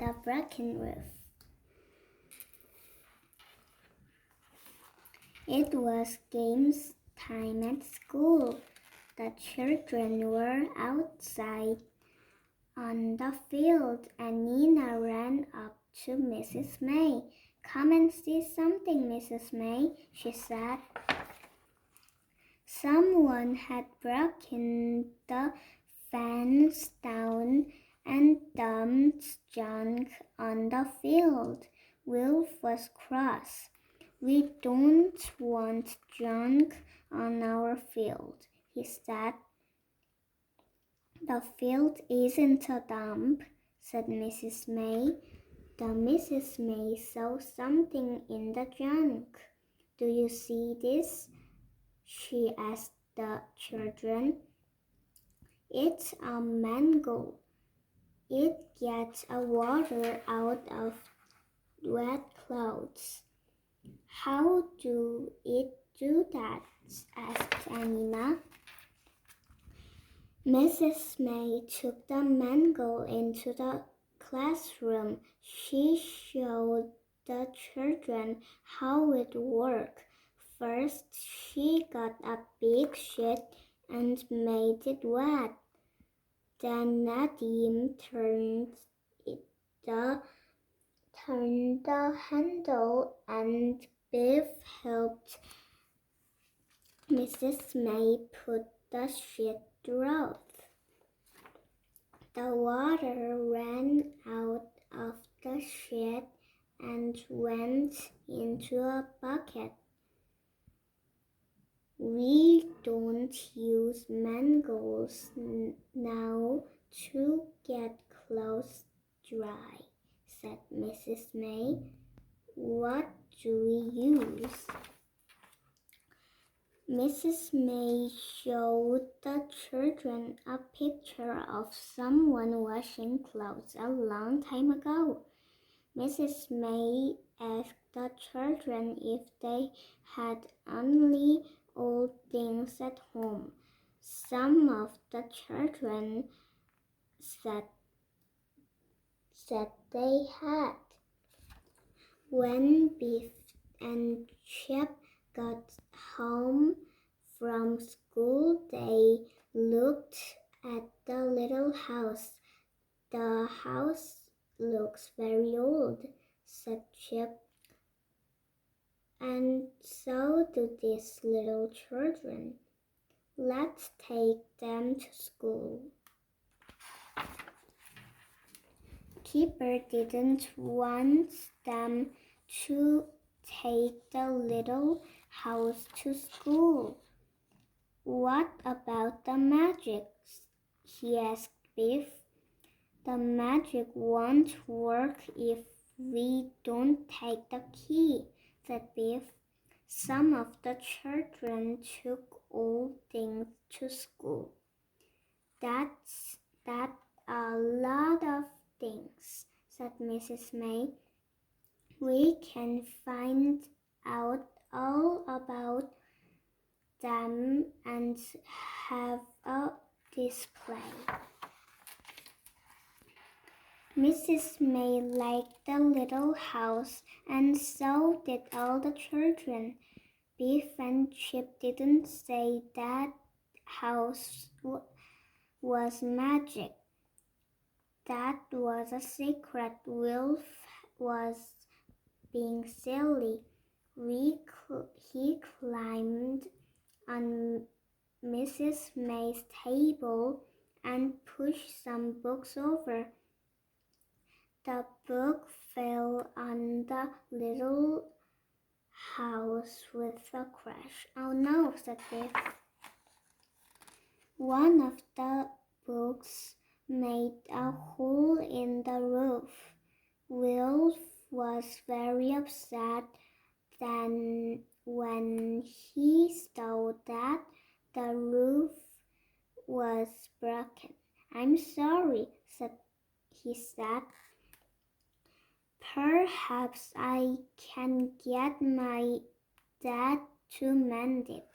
the broken roof. It was games time at school. The children were outside on the field, and Nina ran up to Mrs. May. "Come and see something, Mrs. May," she said. Someone had broken the fence down and dumped junk on the field. Wilf was cross. "We don't want junk on our field," he said. "The field isn't a dump," said Mrs. May. The Mrs. May saw something in the junk. "Do you see this?" she asked the children. "It's a mango. It gets water out of wet clothes." "How do it do that?" asked Anina. Mrs. May took the mango into the classroom. She showed the children how it worked. First, she got a big sheet and made it wet. Then Nadim turned the handle, and Biff helped Mrs. May put the sheet through. The water ran out of the sheet and went into a bucket. "We don't use mangoes now to get clothes dry," said Mrs. May. "What do we use?" Mrs. May showed the children a picture of someone washing clothes a long time ago. Mrs. May asked the children if they had only old things at home. Some of the children said they had. When Biff and Chip got home from school, they looked at the little house. "The house looks very old," said Chip. "And so do these little children. Let's take them to school." Keeper didn't want them to take the little house to school. "What about the magic?" he asked Biff. "The magic won't work if we don't take the key," said Biff. Some of the children took old things to school. That's a lot of things," said Mrs. May. "We can find out all about them and have a display." Mrs. May liked the little house, and so did all the children. Biff and Chip didn't say that house was magic. That was a secret. Wilf was being silly. He climbed on Mrs. May's table and pushed some books over. The book fell on the little house with a crash. "Oh no," said Biff. One of the books made a hole in the roof. Wilf was very upset. Then when he saw that the roof was broken, "I'm sorry," he said. "Perhaps I can get my dad to mend it."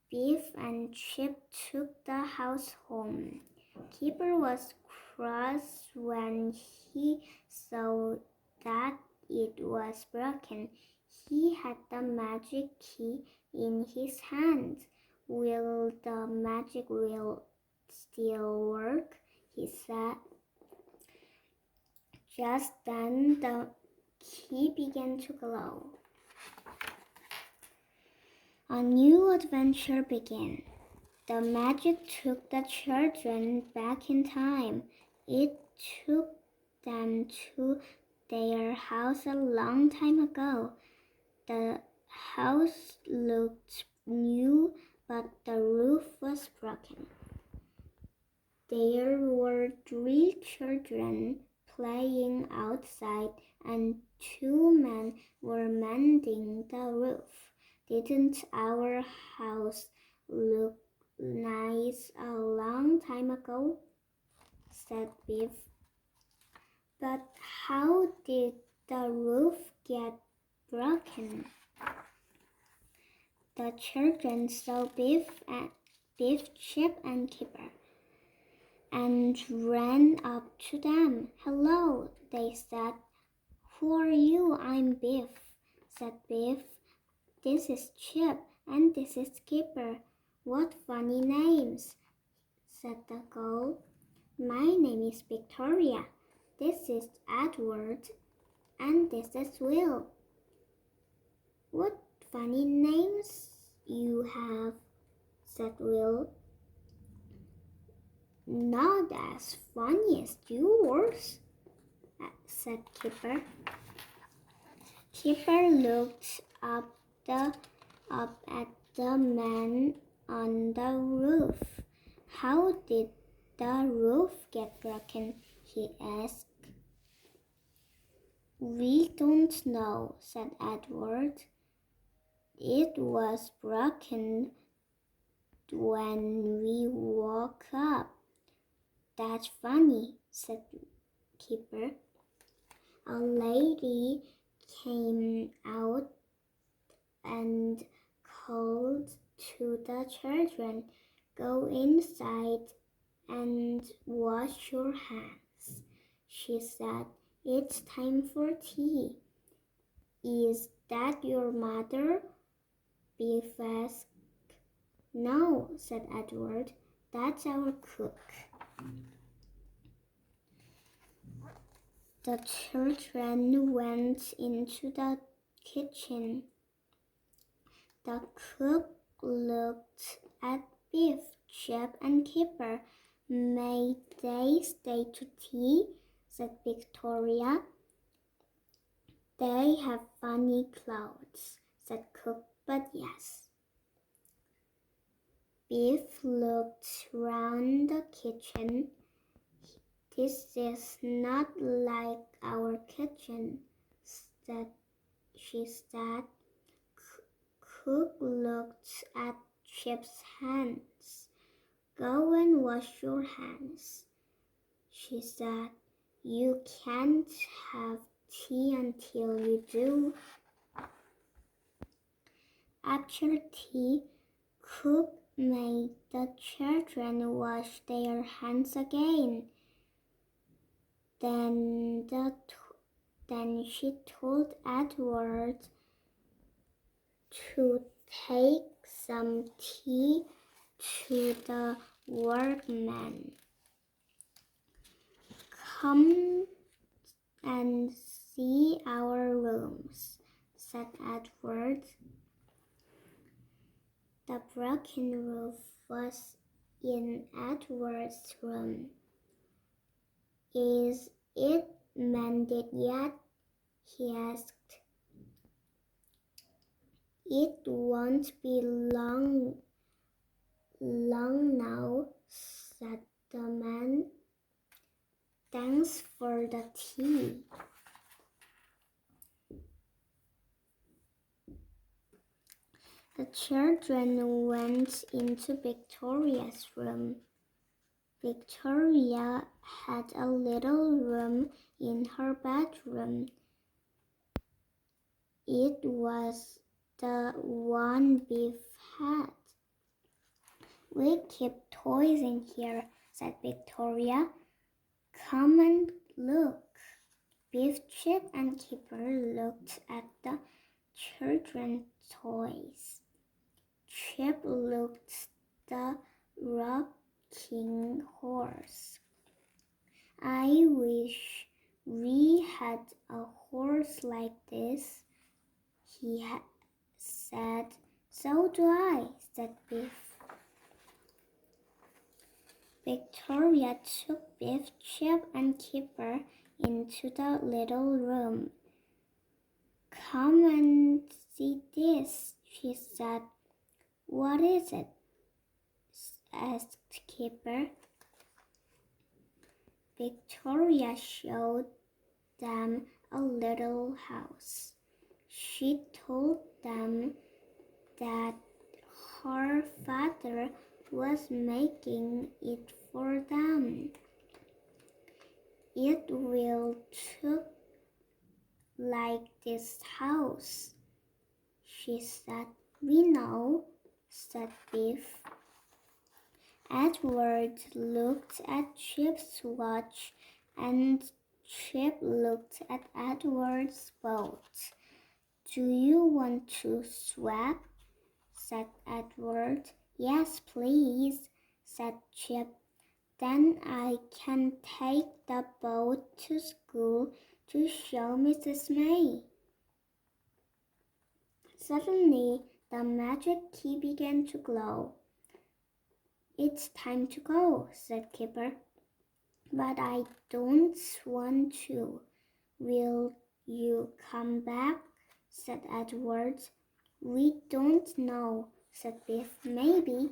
Biff and Chip took the house home. Keeper was cross when he saw that it was broken. He had the magic key in his hand. Will the magic wheel still work? He said. Just then the key began to glow. A new adventure began. The magic took the children back in time. It took them to their house a long time ago. The house looked new, but the roof was broken. There were 3 children playing outside, and 2 men were mending the roof. Didn't our house look nice a long time ago? Said Biff. But how did the roof get broken? The children saw Biff, Chip, and Kipper and ran up to them. Hello, they said. Who are you? I'm Biff, said Biff. This is Chip, and this is Kipper. What funny names, said the girl. My name is Victoria. This is Edward, and this is Will. What funny names you have, said Will. Not as funny as yours, said Kipper. Kipper looked up at the man on the roof. How did the roof get broken? He asked. We don't know, said Edward. It was broken when we woke up. That's funny, said Kipper. A lady came out and called to the children, Go inside and wash your hands. She said, It's time for tea. Is that your mother? Biff asked. No, said Edward. That's our cook. The children went into the kitchen. The cook looked at Biff, Chip, and Kipper. May they stay to tea? Said Victoria. They have funny clothes, said Cook, but yes. Biff looked round the kitchen. This is not like our kitchen, she said. Cook looked at Chip's hands. Go and wash your hands, she said. You can't have tea until you do. After tea, Cook made the children wash their hands again. Then she told Edward to take some tea to the workmen. Come and see our rooms, said Edward. The broken roof was in Edward's room. Is it mended yet? He asked. It won't be long now, said the man. Thanks for the tea. The children went into Victoria's room. Victoria had a little room in her bedroom. It was the one Biff had. We keep toys in here, said Victoria. Come and look. Biff, Chip, and Kipper looked at the children's toys. Chip looked at the rocking horse. I wish we had a horse like this, he said. So do I, said Biff. Victoria took Biff, Chip, and Kipper into the little room. Come and see this, she said. What is it? Asked Kipper. Victoria showed them a little house. She told them that her father was making it for them. It will look like this house, she said. We know, said Biff. Edward looked at Chip's watch, and Chip looked at Edward's boat. Do you want to swap? Said Edward. Yes, please, said Chip. Then I can take the boat to school to show Mrs. May. Suddenly, the magic key began to glow. It's time to go, said Kipper. But I don't want to. Will you come back? Said Edward. We don't know, said Biff. Maybe.